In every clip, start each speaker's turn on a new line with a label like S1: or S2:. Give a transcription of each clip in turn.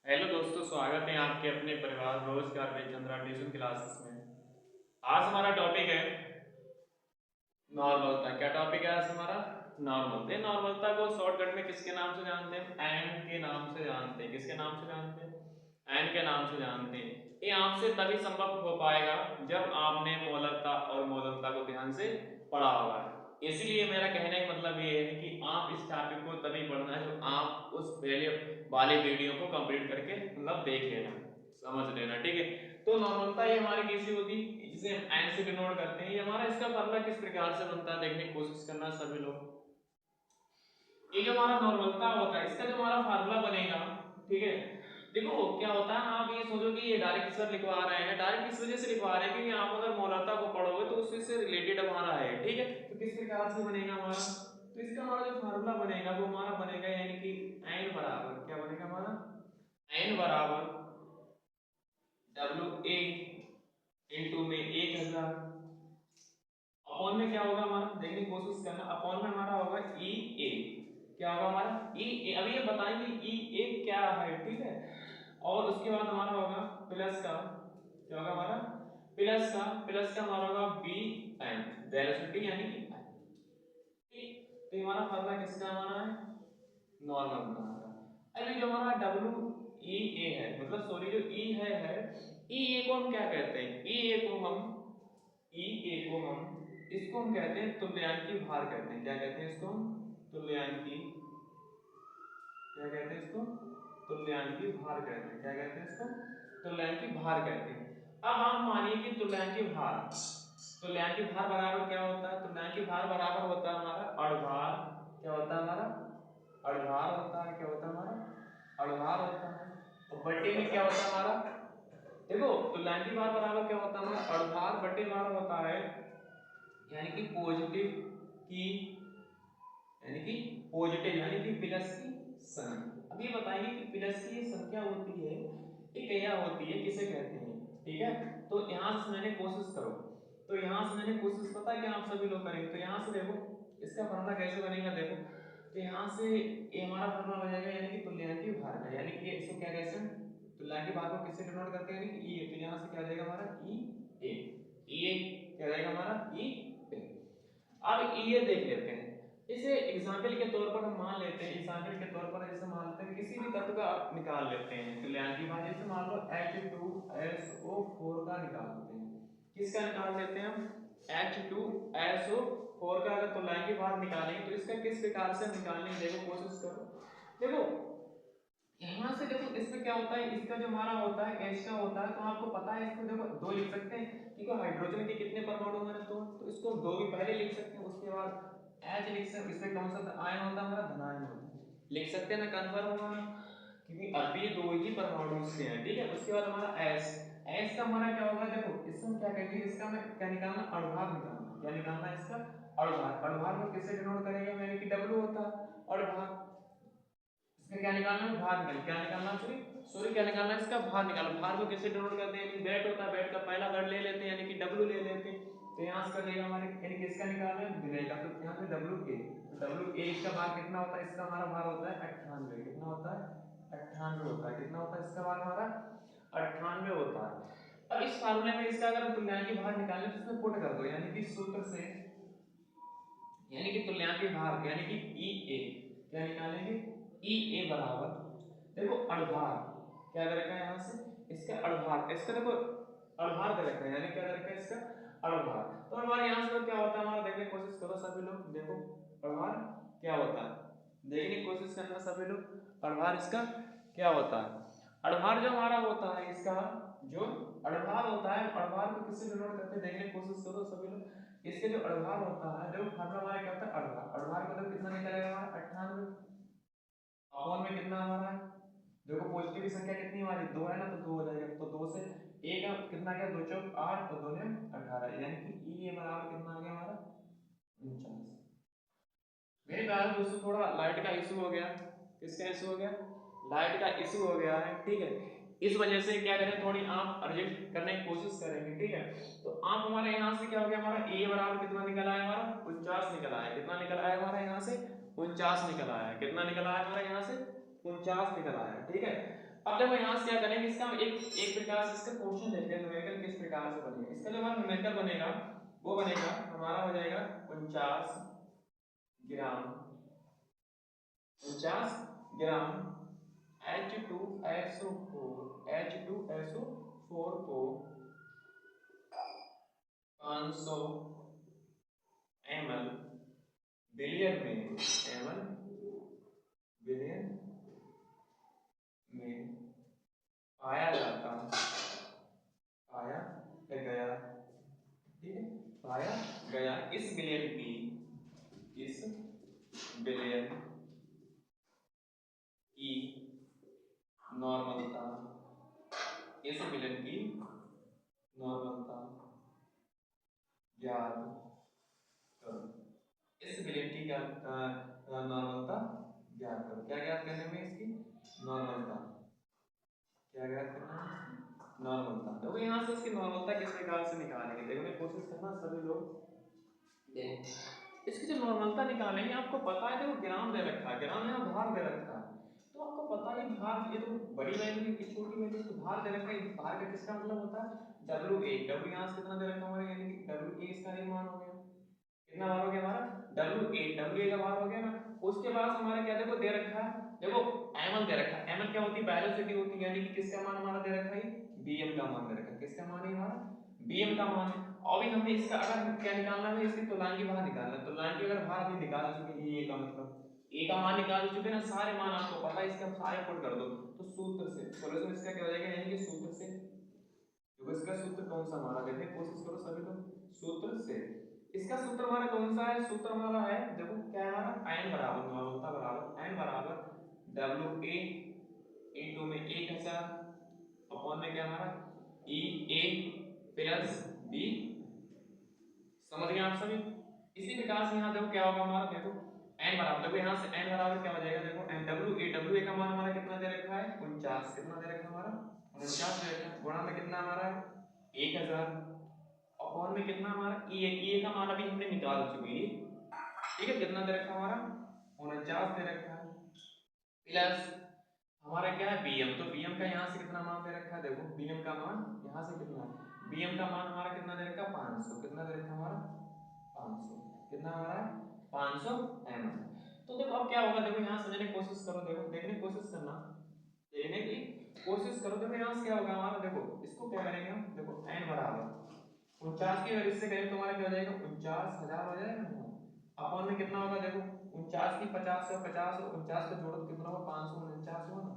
S1: Hello दोस्तों, स्वागत है आपके अपने परिवार रोजगार में चंद्रा ट्यूशन क्लासेस में। आज हमारा टॉपिक है नॉर्मलता। क्या टॉपिक है आज हमारा? नॉर्मल। नॉर्मलता को शॉर्टकट में किसके नाम से जानते हैं? एन के नाम से जानते हैं। किसके नाम से जानते हैं? एन के नाम से जानते हैं। ये आपसे तभी संभव हो पाएगा जब आपने मोलकता और मोलकता को ध्यान से पढ़ा होगा। इसलिए मेरा कहने का मतलब ये है कि आप इस टॉपिक को तभी पढ़ना है जब आप उस पहले वाले वीडियो को कंप्लीट करके मतलब देख लेना, समझ लेना, ठीक है। तो नॉर्मलता ये हमारी कैसी होती है, जिसे हम एन से डिनोट करते हैं। ये हमारा इसका फॉर्मूला किस प्रकार से बनता है देखने की कोशिश करना सभी लोग। ये जो हमारा नॉर्मलता होता है इसका जो हमारा फार्मूला बनेगा, ठीक है। देखो क्या होता है, आप ये सोचो कि ये डायरेक्ट सर लिखवा रहे हैं। डायरेक्ट इस वजह से लिखवा रहे हैं क्योंकि आप अगर मोलकता को पढ़ोगे तो उससे से रिलेटेड हमारा है, ठीक है। तो किस प्रकार से बनेगा हमारा, तो इसका हमारा जो फार्मूला बनेगा वो हमारा बनेगा यानी कि एन बराबर क्या बनेगा हमारा, एन बराबर डब्ल्यू ए इंटू में 1000 अपॉन में क्या होगा हमारा, देखने की कोशिश करना। अपॉन में हमारा होगा ई ए। क्या होगा हमारा ई ए, अभी ये बताएंगे ई ए क्या है, ठीक है। और उसके बाद हमारा होगा प्लस का, क्या होगा हमारा प्लस का हमारा होगा बी एन वेलोसिटी यानी कि तो हमारा फार्मूला किसका हमारा है, नॉर्मल बनाना। अभी जो हमारा डब्ल्यू ई ए है, मतलब सॉरी जो ई है ई ए को हम क्या कहते हैं, ई ए को हम इसको हम कहते हैं तुल्यांकी भार कहते हैं। क्या कहते हैं इसको? तुल्यांकी, क्या कहते हैं इसको? तुल्यांकी भार कहते हैं। क्या कहते हैं इसको? तुल्यांकी भार कहते हैं। अब आप मानिए कि तुल्यांकी भार बराबर क्या होता है? तुल्यांकी भार बराबर होता है हमारा अड़भार। क्या होता है हमारा? अड़भार होता है। क्या होता है हमारा? अड़भार होता है। और बटे में क्या होता है हमारा? देखो तुल्यांकी भार बराबर क्या होता है हमारा? अड़भार बटे भार होता है यानी कि पॉजिटिव की, यानी कि पॉजिटिव यानी कि प्लस की संख्या। अब ये बताइए कि प्लस की संख्या होती है ये क्या होती है, किसे कहते हैं, ठीक है। तो यहां से मैंने कोशिश करो, तो यहां से मैंने कोशिश पता है कि आप सभी लोग करेंगे। तो यहां से देखो इसका फॉर्मूला कैसे बनेगा, देखो तो यहां से ये हमारा फॉर्मूला बनेगा यानी कि तुल्यांकी भार का, यानी कि इसको क्या कहते हैं, तुल्यांकी भार को किससे डिनोट करते हैं, यानी कि ई। तो यहां से क्या जाएगा हमारा ई ए, ई ए क्या जाएगा हमारा ई ए। अब ये देख लेते हैं, इसे एग्जाम्पल के तौर पर हम मान लेते हैं, एग्जाम्पल के तौर पर जैसे मान लेते हैं किसी भी तत्व का निकाल लेते हैं तुल्यांकी भार। जैसे मान लो H2SO4 का निकाल लेते हैं। किसका निकाल लेते हैं हम? H2SO4 का अगर तुल्यांकी भार निकालेंगे तो इसका किस प्रकार से निकालने की देखो कोशिश करो। देखो यहाँ से देखो इसमें क्या होता है, इसका जो हमारा होता है H का होता है, तो आपको पता है इसको देखो दो लिख सकते हैं क्योंकि हाइड्रोजन के कितने परमाणु हमारे दो, तो इसको दो भी पहले लिख सकते हैं, उसके बाद H लिख सकते हैं। इसमें कौन सा आयन होता है हमारा? धनायन होता है, लिख सकते हैं ना, कन्फर्म होगा ना, क्योंकि अभी दो ही परमाणु से हैं, ठीक है। उसके बाद हमारा S का हमारा क्या होगा, देखो इसमें क्या कहेंगे, इसका मैं क्या निकालना, अणुभार निकालना। क्या निकालना है इसका? अणुभार। अणुभार को किससे डिनोट करेंगे, यानी कि W होता है अणुभार। इसका क्या निकालना है? भार निकाल, क्या निकालना है? सॉरी सॉरी क्या निकालना है? इसका भार निकालो। भार को किससे डिनोट करते हैं, वेट होता है, वेट का पहला वर्ड ले लेते हैं यानी कि W ले लेते हैं। तो यहाँ से कर लेगा हमारे, यानी किसका निकालना है? विनय का। तो यहाँ पे WA, WA इसका भार कितना होता है? इसका हमारा भार होता है 98। कितना होता है? 98 होता है। कितना होता है इसका भार हमारा? 98 होता है। अब इस फार्मूले में इसका अगर तुल्यांकी भार निकालने तो इसमें पुट कर दो, यानी कि सूत्र से, यानी कि तुल्यांकी भार यानी कि ई ए, क्या निकालेंगे? ई ए बराबर देखो अड़भार, क्या कर रखा है यहाँ से, इसका अड़भार, इसका देखो अड़भार कर रखा है, यानी क्या कर रखा है इसका अड़भार। तो हमारे यहाँ से क्या होता है हमारा, देखने की कोशिश करो सभी लोग, देखो अड़भार क्या होता है, देखने की कोशिश करना सभी लोग। अड़भार इसका क्या होता है? अड़भार जो हमारा होता है, इसका जो अड़भार होता है, अड़भार को किससे डिनोट करते हैं देखने की कोशिश करो सभी लोग। इसके जो अड़भार होता है, जो फार्मूला हमारा क्या होता है, अड़भार। अड़भार मतलब कितना निकलेगा हमारा 98 अपॉन में कितना हमारा है, देखो पॉजिटिव की संख्या कितनी हमारी दो है ना, तो दो हो जाएगा, तो दो से एक कितना गया, दो चौक 8 और दो ने 18, यानी कि ई ए बराबर कितना आ गया हमारा 49। मेरे प्यारे दोस्तों थोड़ा लाइट का इशू हो गया, किसका इशू हो गया? लाइट का इशू हो गया है, ठीक है। इस वजह से क्या करें, थोड़ी आप एडजस्ट करने की कोशिश करेंगे, ठीक है। तो आप हमारे यहाँ से क्या हो गया, हमारा ए बराबर कितना निकल आया हमारा 49 निकल आया। कितना निकल आया हमारा यहाँ से 49 निकल आया। कितना निकल आया हमारा यहाँ से 49 निकल आया, ठीक है। अब देखो यहाँ से क्या करेंगे, इसका हम एक प्रकार से इसका क्वेश्चन देखते हैं न्यूमेरिकल किस प्रकार से बनेगा। इसका जो हमारा न्यूमेरिकल बनेगा वो बनेगा हमारा हो जाएगा 49 ग्राम, 50 ग्राम H2SO4 को 500 ml बिलियन में पाया गया, ठीक है, पाया गया इस बिलियन की नॉर्मलता, इस बिलियन की नॉर्मलता ज्ञात करो, इस बिलियन की नॉर्मलता ज्ञात करो। क्या ज्ञात करने में इसकी नॉर्मलता, क्या ज्ञात करना है नॉर्मलता। देखो यहाँ से इसकी नॉर्मलता किस प्रकार से निकालेंगे, देखो कोशिश करना सभी लोग। इसकी जो नॉर्मलता निकालेंगे आपको पता है, देखो ग्राम दे रखा है, ग्राम यहाँ भार दे रखा है, तो आपको पता है भार, ये तो बड़ी वैल्यू की छोटी वैल्यू तो भार दे रखा है। भार का किसका मतलब होता है WA, W यहाँ से कितना दे रखा है हमारे, यानी कि WA इसका एक मान हो गया, कितना बार हो गया हमारा WA का बार हो गया ना। उसके बाद हमारा क्या देखो दे रखा है, देखो ml दे रखा है, ml क्या होती है वेलोसिटी होती है, यानी कि किसका मान हमारा दे रखा है bm का मान दे रखा है, किसका मान है हमारा bm का मान है। अभी हमें इसका अगर क्या निकालना है, इसकी तुलनांकी भार निकालना है, तुलनांकी अगर भार अभी निकाल चुके हैं, ये का मतलब a का मान निकाल चुके ना, सारे मान आपको पता है, इसके हम सारे पुट कर दो तो सूत्र से सॉल्यूशन इसका क्या हो जाएगा, यानी कि सूत्र से। देखो इसका सूत्र कौन सा हमारा, देखने की कोशिश करो सभी लोग, सूत्र से इसका सूत्र हमारा कौन सा है, सूत्र हमारा है देखो क्या है हमारा n बराबर नॉर्मलता बराबर n बराबर WA इनटू में 1000 अपॉन में क्या हमारा EA प्लस B। समझ गए आप सभी। इसी प्रकार से यहाँ देखो क्या होगा हमारा, देखो n बराबर, देखो यहाँ से n बराबर क्या हो जाएगा, देखो WA का मान हमारा कितना दे रखा है 49, कितना दे रखा है हमारा 49 दे रखा है, गुणा में कितना हमारा है 1000 अपॉन में कितना हमारा EA का मान अभी हमने निकाल चुके हैं, ठीक है, कितना दे रखा हमारा 49 दे रखा है, प्लस हमारा क्या है BM, तो BM का यहाँ से कितना मान दे रखा है, देखो BM का मान यहाँ से कितना है, BM का मान हमारा कितना दे रखा है 500, कितना दे रखा है हमारा 500, कितना हमारा 500 ml। तो देखो अब क्या होगा, देखो यहाँ समझने की कोशिश करो, देखो देखने की कोशिश करना, देखने की कोशिश करो, देखो यहाँ से क्या होगा हमारा, देखो इसको क्या करेंगे हम, देखो n बराबर 49 की वजह से करें तो हमारा क्या हो जाएगा 49,000 हो जाएगा ना, अपॉन में कितना होगा, देखो 49 की 50 से 50 और 49 का जोड़ो तो कितना होगा 549 हुआ ना,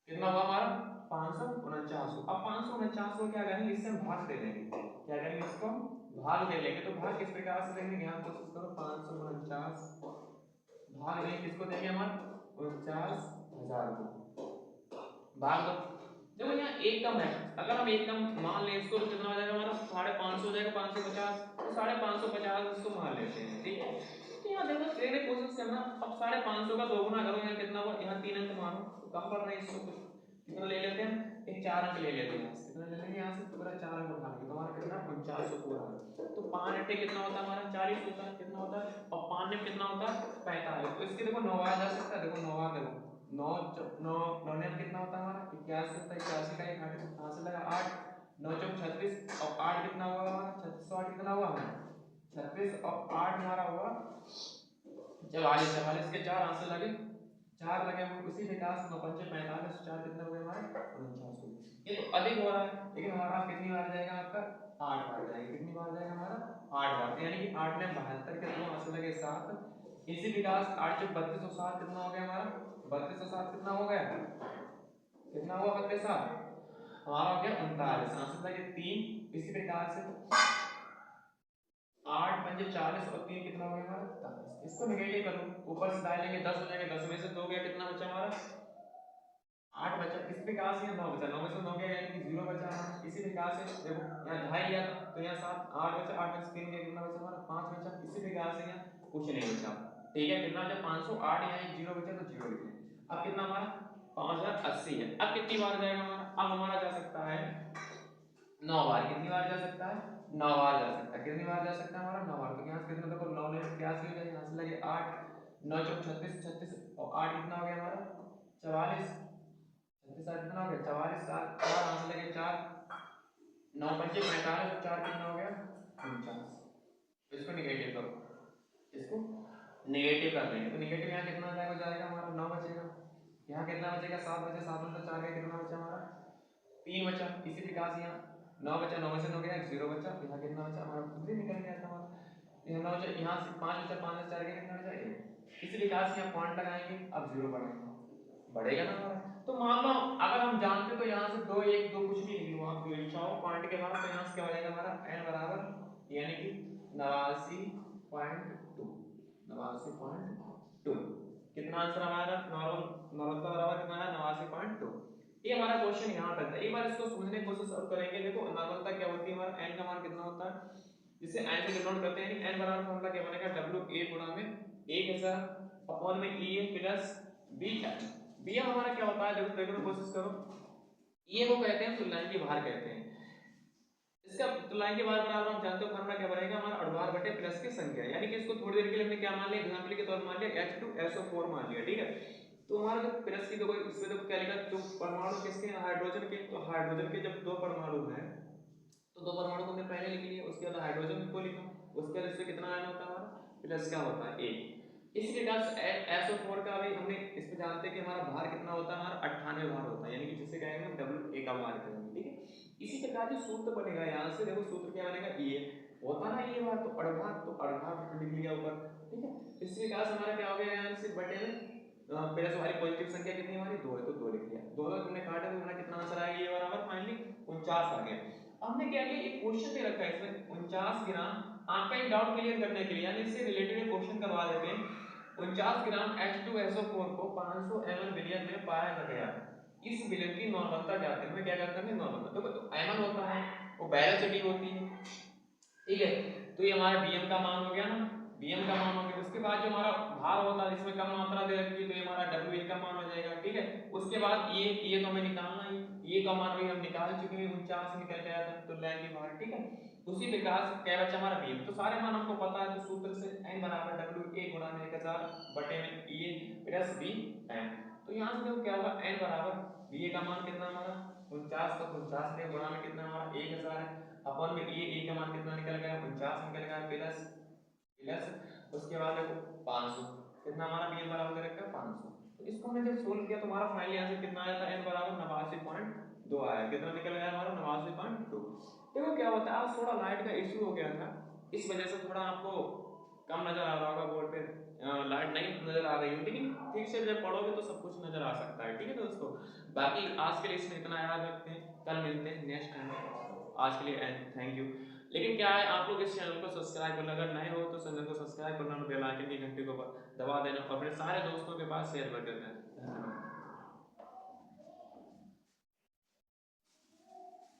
S1: कितना हुआ हमारा 549। अब 549 को क्या करेंगे, इससे हम भाग दे लेंगे, क्या करेंगे इसको हम भाग दे लेंगे, तो भाग किस प्रकार से देंगे, यहाँ कोशिश करो 549 भाग देंगे किसको देंगे हमारा 49,000 को भाग दो। देखो यहाँ एक कम है, अगर हम एक कम मान लें इसको तो कितना हो जाएगा हमारा 550 हो जाएगा, 550 तो 550 इसको मान लेते हैं, ठीक है। तो यहाँ देखो देखने की कोशिश करना, अब 550 का दोगुना करो, यहाँ कितना हुआ, यहाँ 3 अंक मानो तो कम कर रहे हैं इसको, कुछ कितना ले लेते हैं, एक 4 अंक ले लेते हैं, कितना ले लेंगे यहाँ से पूरा 4 अंक उठा लेंगे, तो हमारा कितना 49 पूरा है, तो 5 अट्ठे कितना होता है हमारा 40 होता है, कितना होता है, और 5 में कितना होता है 45, तो इसके देखो 9 बार जा सकता है, देखो 9 बार, देखो 9 9 9 ने कितना होता है हमारा 81 होता है, 81 का 1 घाटे कहाँ से लगा 8, 9 चौक 36 और 8 कितना हुआ हमारा 36 और 8 कितना हुआ हमारा 36 और 8 हमारा हुआ 44, 44 के 4 आंसर लगे, 4 लगे हम उसी प्रकार से 9 पंचे 45, 4 कितना हुए हमारे 49। ये तो अधिक हो रहा है, लेकिन हमारा कितनी बार जाएगा आपका 8 बार जाएगा, कितनी बार जाएगा हमारा 8 बार, यानी कि 8 में 72 के 2 आंसर लगे 7। इसी प्रकार 8 चौक 32 और 7 कितना हो गया हमारा 32 और 7 कितना हो गया, कितना हुआ 32 7 हमारा हो गया 39, आंसर लगे 3। इसी प्रकार से 8 पंजे 40 और 3 कितना हो गया हमारा 43, इसको नेगेटिव करो, ऊपर से दाएं लेंगे 10 हो जाएगा, 10 में से 2 गया, कितना बचा हमारा 8 बचा, इस प्रकार से 9 बचा, 9 में से 9 गया यानी कि 0 बचा हमारा। इसी प्रकार से देखो यहाँ ढाई लिया था तो यहाँ 7 8 बचा, 8 में से 3 गया, कितना बचा हमारा 5 बचा। इसी प्रकार से यहाँ कुछ नहीं बचा, ठीक है, कितना बचा 508, यहाँ 0 बचा तो 0 लिखे। अब कितना हमारा 5080 है, अब कितनी बार जाएगा हमारा, अब हमारा जा सकता है 9 बार, कितनी बार जा सकता है 9 बार जा सकता है, कितनी बार जा सकता है हमारा 9 बार, तो यहाँ से कितना देखो 9 ने 81 हो जाएगा, यहाँ से लगे 8 9 चौक 36 36 और 8 कितना हो गया हमारा 44, साथ कितना हो गया 44, 4 आंसर लगे 4, 9 पंचे 45, 4 कितना हो गया 49। इसको निगेटिव करो, इसको नेगेटिव कर देंगे तो नेगेटिव यहाँ कितना जाएगा हमारा 9 बचेगा, यहाँ कितना बचेगा 7 बचे, 7 में से 4 गया कितना बचा हमारा 3 बचा। इसी प्रकार से यहाँ 9 बचा, 9 में से 9 गया 0 बचा, यहाँ कितना बचा हमारा 3 निकल गया था हमारा, यहाँ 9 बचा, यहाँ से 5 बचा, 5 में से 4 गया कितना बचा 1। इसी प्रकार से यहाँ पॉइंट लगाएंगे, अब 0 बढ़ेगा ना हमारा। तो मान लो अगर हम जानते तो यहाँ से 2 1 2 कुछ भी लिख लो आप, जो इच्छा हो पॉइंट के बाद, तो यहाँ से क्या हो जाएगा हमारा n बराबर यानी कि 89.2, 89.2 कितना आंसर हमारा नॉर्मल का बराबर कितना है 89.2। ये हमारा क्वेश्चन यहाँ तक था। एक बार इसको समझने की कोशिश और करेंगे। देखो नॉर्मलता क्या होती है, हमारा n का मान कितना होता है, जिसे n से डिनोट करते हैं, n बराबर फॉर्मूला क्या बनेगा w a गुणा में 1000 अपॉन में e प्लस b। बी हमारा क्या होता है, देखो देखने की कोशिश करो, ये वो कहते हैं तुल्यांक की भार कहते हैं। इसका तुल्यांक की भार बराबर हम जानते हो फॉर्मूला क्या बनेगा हमारा अड़भार बटे प्लस की संख्या, यानी कि इसको थोड़ी देर के लिए हमने क्या मान लिया, एग्जांपल के तौर पर मान लिया H2SO4 मान लिया, ठीक है। तो हमारा जो प्लस की देखो इसमें देखो क्या लिखा, जो परमाणु किसके हाइड्रोजन के, तो हाइड्रोजन के जब 2 परमाणु हैं तो 2 परमाणु को हमने पहले लिख लिया, उसके बाद हाइड्रोजन को लिखा, उसके बाद इससे कितना आयन होता है हमारा प्लस का होता है 1। इसी प्रकार से SO4 का भी हमने इस पे जानते हैं कि हमारा भार कितना होता है, हमारा 98 भार होता है, यानी कि जिसे कहेंगे हम WA का भार कहेंगे, ठीक है। इसी प्रकार जो सूत्र बनेगा यहाँ से, देखो सूत्र क्या बनेगा, ये होता ना ये भार, तो अड़भार, तो अड़भार लिख लिया ऊपर, ठीक है। इसी प्रकार से हमारा क्या हो गया यहाँ से बटे में प्लस वाली पॉजिटिव संख्या कितनी हमारी 2 है, तो 2 लिख लिया, 2 तुमने काटे तो हमारा कितना आंसर आएगा, ये बराबर फाइनली 49 आ गया। हमने क्या किया, एक क्वेश्चन दे रखा है इसमें 49 ग्राम, आपका एक डाउट क्लियर करने के लिए यानी इससे रिलेटेड एक क्वेश्चन करवा देते हैं। 49 ग्राम H2SO4 को 500 ml विलयन में पाया गया, इस विलयन की नॉर्मलता क्या है, क्या करते हैं नॉर्मलता, तो ml होता है वो वेलोसिटी होती है, ठीक है। तो ये हमारा bm का मान हो गया ना, bm का मान हो गया। उसके बाद जो हमारा भार होता है इसमें कम मात्रा दे रखी है, तो ये हमारा wa का मान हो जाएगा, ठीक है। उसके बाद ये तो हमें निकालना ही, ये का मान भी हम निकाल चुके हैं, 49 निकल गया था तो लैंगी भार, ठीक है। उसी प्रकार से क्या बचा हमारा bm, तो सारे मान हमको पता है, तो सूत्र से n बराबर wa गुणा में 1000 बटे में e प्लस bm। तो यहाँ से देखो क्या होगा, n बराबर va का मान कितना हमारा 49, तो 49 के गुणा में कितना हमारा 1000 है, अपन में ए का मान कितना निकल गया 49 निकल गया, प्लस उसके बाद देखो 500 कितना हमारा bm बराबर रखा है 500। तो इसको हमने जब सोल्व किया तो हमारा फाइनली आंसर कितना आया था, n बराबर 89.2 आया, कितना निकल गया हमारा 89.2। देखो क्या होता है, आज थोड़ा लाइट का इशू हो गया था, इस वजह से थोड़ा आपको कम नजर आ रहा होगा बोर्ड पे, लाइट नहीं नजर आ रही हो, लेकिन ठीक से जब पढ़ोगे तो सब कुछ नजर आ सकता है, ठीक है दोस्तों। बाकी आज के लिए इसमें इतना याद रखते हैं, कल मिलते हैं नेक्स्ट टाइम, आज के लिए थैंक यू। लेकिन क्या है, आप लोग इस चैनल को सब्सक्राइब करना, अगर नए हो तो चैनल को सब्सक्राइब करना, बेल आइकन की घंटी को दबा देना और अपने सारे दोस्तों के पास शेयर कर देना। धन्यवाद।